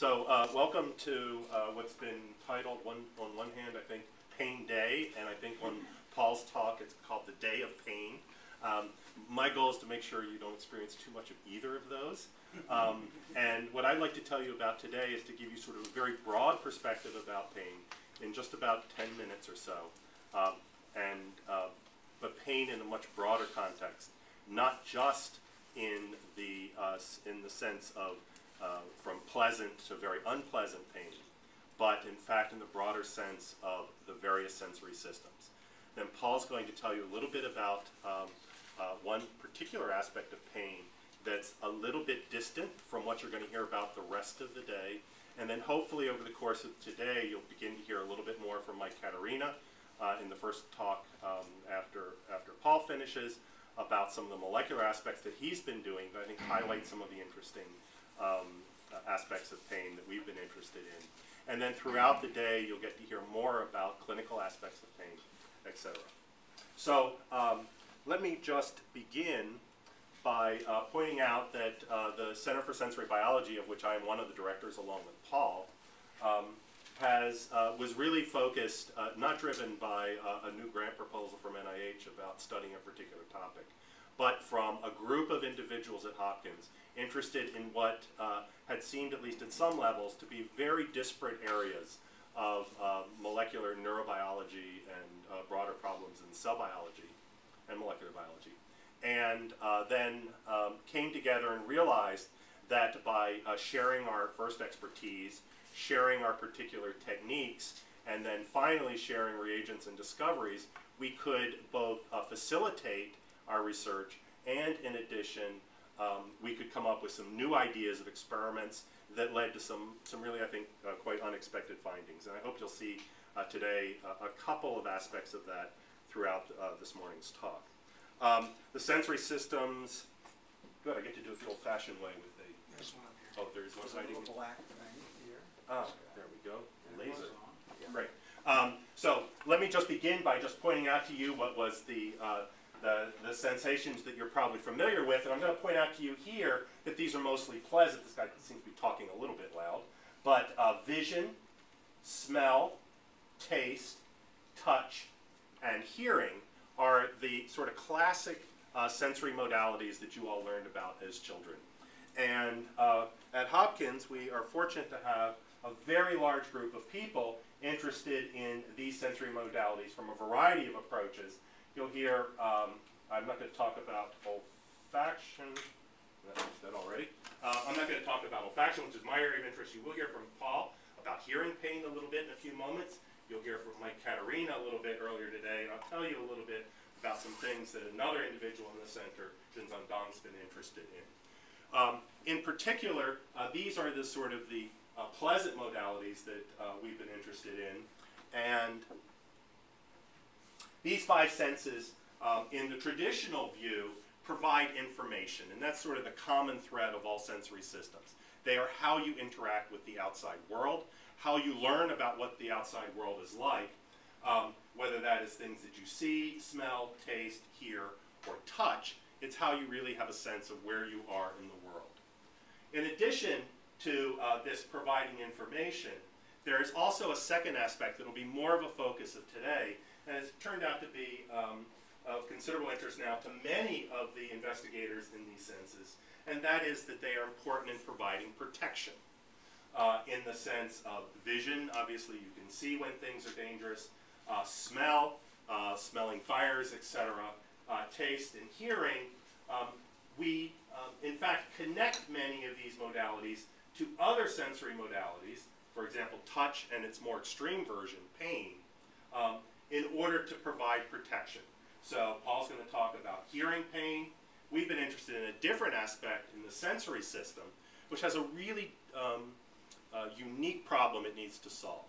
Welcome to what's been titled, on one hand, I think, Pain Day, and I think on Paul's talk, it's called the Day of Pain. My goal is to make sure you don't experience too much of either of those. And what I'd like to tell you about today is to give you sort of a very broad perspective about pain in just about 10 minutes or so. But pain in a much broader context, not just in the sense of from pleasant to very unpleasant pain, but in fact in the broader sense of the various sensory systems. Then Paul's going to tell you a little bit about one particular aspect of pain that's a little bit distant from what you're going to hear about the rest of the day. And then hopefully over the course of today, you'll begin to hear a little bit more from Mike Katerina in the first talk after Paul finishes about some of the molecular aspects that he's been doing that I think highlight some of the interesting aspects of pain that we've been interested in. And then throughout the day, you'll get to hear more about clinical aspects of pain, etc. So let me just begin by pointing out that the Center for Sensory Biology, of which I am one of the directors along with Paul, was really focused, not driven by a new grant proposal from NIH about studying a particular topic, but from a group of individuals at Hopkins interested in what had seemed, at least at some levels, to be very disparate areas of molecular neurobiology and broader problems in cell biology and molecular biology. And then came together and realized that by sharing our first expertise, sharing our particular techniques, and then finally sharing reagents and discoveries, we could both facilitate our research and, in addition, we could come up with some new ideas of experiments that led to some really, I think, quite unexpected findings. And I hope you'll see today a couple of aspects of that throughout this morning's talk. The sensory systems, good, I get to do it the old-fashioned way with the... There's one up here. Oh, there's one hiding. There's a little black thing here. Ah, there we go. Laser. Yeah. Great. So let me just begin by just pointing out to you what was the sensations that you're probably familiar with. And I'm going to point out to you here that these are mostly pleasant. This guy seems to be talking a little bit loud. But vision, smell, taste, touch, and hearing are the sort of classic sensory modalities that you all learned about as children. And at Hopkins, we are fortunate to have a very large group of people interested in these sensory modalities from a variety of approaches. You'll hear, I'm not going to talk about olfaction, that already. I'm not going to talk about olfaction, which is my area of interest. You will hear from Paul about hearing pain a little bit in a few moments. You'll hear from Mike Katerina a little bit earlier today, and I'll tell you a little bit about some things that another individual in the center, Jinzan Dong's been interested in. In particular, these are the sort of the pleasant modalities that we've been interested in. And these five senses, in the traditional view, provide information. And that's sort of the common thread of all sensory systems. They are how you interact with the outside world, how you learn about what the outside world is like, whether that is things that you see, smell, taste, hear, or touch. It's how you really have a sense of where you are in the world. In addition to this providing information, there is also a second aspect that will be more of a focus of today, and it's turned out to be of considerable interest now to many of the investigators in these senses, and that is that they are important in providing protection. In the sense of vision, obviously you can see when things are dangerous, smell, smelling fires, etc., taste and hearing. We, in fact, connect many of these modalities to other sensory modalities, for example, touch and its more extreme version, pain, in order to provide protection. So Paul's going to talk about hearing pain. We've been interested in a different aspect in the sensory system, which has a really unique problem it needs to solve.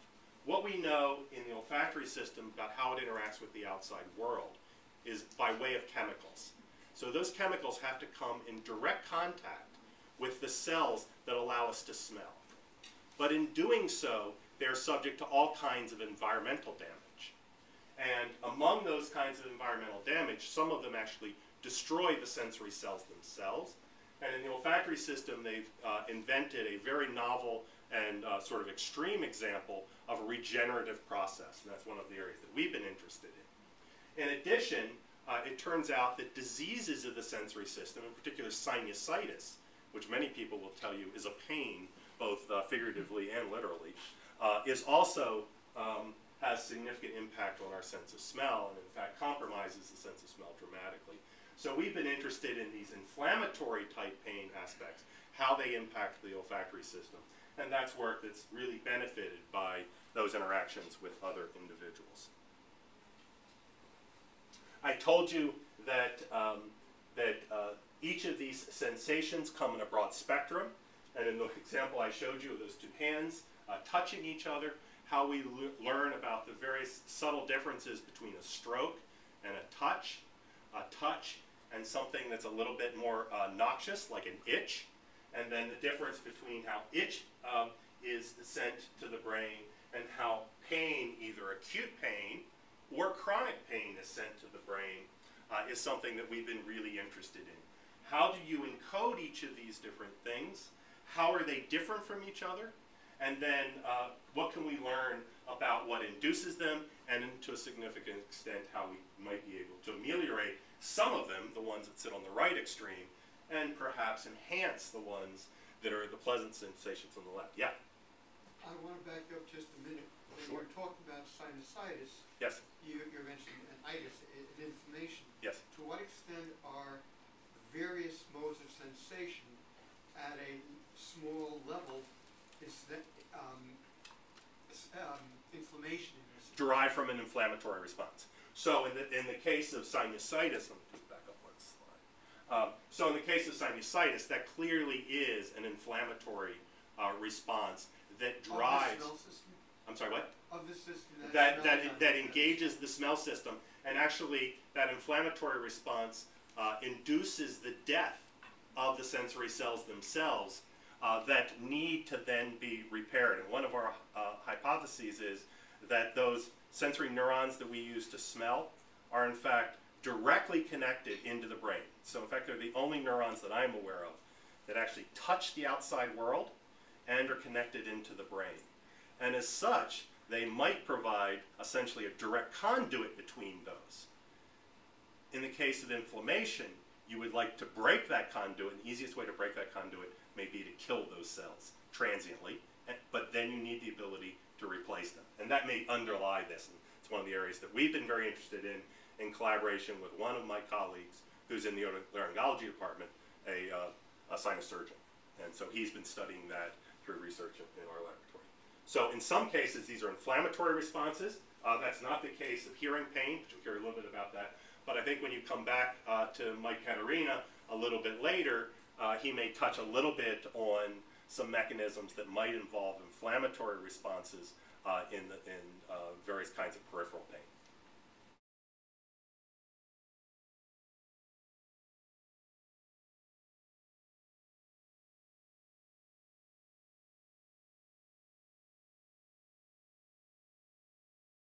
What we know in the olfactory system about how it interacts with the outside world is by way of chemicals. So those chemicals have to come in direct contact with the cells that allow us to smell. But in doing so, they're subject to all kinds of environmental damage. And among those kinds of environmental damage, some of them actually destroy the sensory cells themselves, And in the olfactory system, they've invented a very novel and sort of extreme example of a regenerative process. And that's one of the areas that we've been interested in. In addition, it turns out that diseases of the sensory system, in particular sinusitis, which many people will tell you is a pain, both figuratively and literally, is also has significant impact on our sense of smell, and in fact compromises the sense of smell dramatically. So we've been interested in these inflammatory type pain aspects, how they impact the olfactory system. And that's work that's really benefited by those interactions with other individuals. I told you that, each of these sensations come in a broad spectrum. And in the example I showed you of those two hands touching each other, how we learn about the various subtle differences between a stroke and a touch and something that's a little bit more noxious, like an itch, and then the difference between how itch is sent to the brain and how pain, either acute pain or chronic pain, is sent to the brain, is something that we've been really interested in. How do you encode each of these different things? How are they different from each other? And then what can we learn about what induces them, and to a significant extent how we might be able to ameliorate some of them, the ones that sit on the right extreme, and perhaps enhance the ones that are the pleasant sensations on the left. Yeah? I want to back up just a minute. When Sure. you were talking about sinusitis, Yes. you mentioned an itis, an inflammation. Yes. To what extent are various modes of sensation at a small level inflammation in this? Derived from an inflammatory response. So in the case of sinusitis, let me just back up one slide. So in the case of sinusitis, that clearly is an inflammatory response that drives. Of the smell system? I'm sorry, what? Of the system That engages the smell system, and actually that inflammatory response induces the death of the sensory cells themselves that need to then be repaired. And one of our hypotheses is that those sensory neurons that we use to smell are in fact directly connected into the brain. So in fact they're the only neurons that I'm aware of that actually touch the outside world and are connected into the brain. And as such, they might provide essentially a direct conduit between those. In the case of inflammation, you would like to break that conduit, and the easiest way to break that conduit may be to kill those cells transiently, but then you need the ability to replace them. And that may underlie this, and it's one of the areas that we've been very interested in collaboration with one of my colleagues who's in the otolaryngology department, a sinus surgeon. And so he's been studying that through research in our laboratory. So in some cases, these are inflammatory responses. That's not the case of hearing pain, which we'll hear a little bit about that. But I think when you come back to Mike Caterina a little bit later, he may touch a little bit on some mechanisms that might involve inflammatory responses in various kinds of peripheral pain.